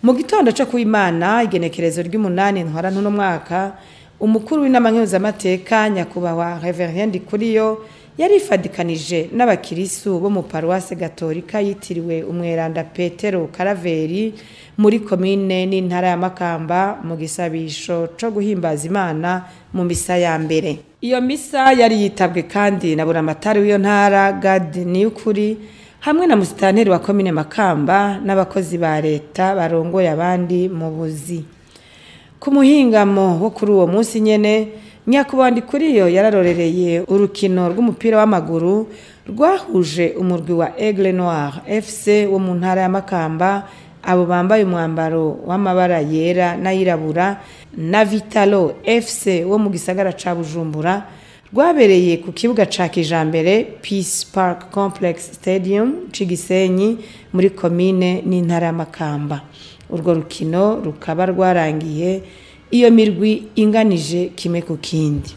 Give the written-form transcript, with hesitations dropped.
Mu gitondo cyo kuw'Imana igenekerezo ry'umunani Ntwarante no mwaka, umukuru w'Inama Nkenguzamateka Nyakwubahwa Révérien Ndikuriyo yarifadikanije n'abakirisu bo mu Paruwase Gatorika yitiriwe umweranda Petero Karaveri muri komine n'intara ya Makamba mu gisabisho cyo guhimbaza Imana mu misa ya mbere. Iyo misa yari yitabwe kandi na buramatari w'iyo ntara Gad Niyukuri hamwe na musitanteri wa komine Makamba n'abakozi ba leta barongoye abandi mu buzi. Ku muhingamo wo kuri uwo munsi nyene, Nyakwubahwa Ndikuriyo yararorereye urukino rw'umupira w'amaguru rwahuje umurwi wa Aigle Noir FC wo mu ntara ya Makamba, abo bambaye umwambaro w'amabara yera n'ayirabura, na Vitalo FC wo mu gisagara ca Bujumbura, rwabereye ku kibuga ca kijambere Peace Park Complex Stadium Cigisenyi muri komine n'intara ya Makamba. Urwo rukino rukaba rwarangiye iyo mirwi inganije kimwe ku kindi.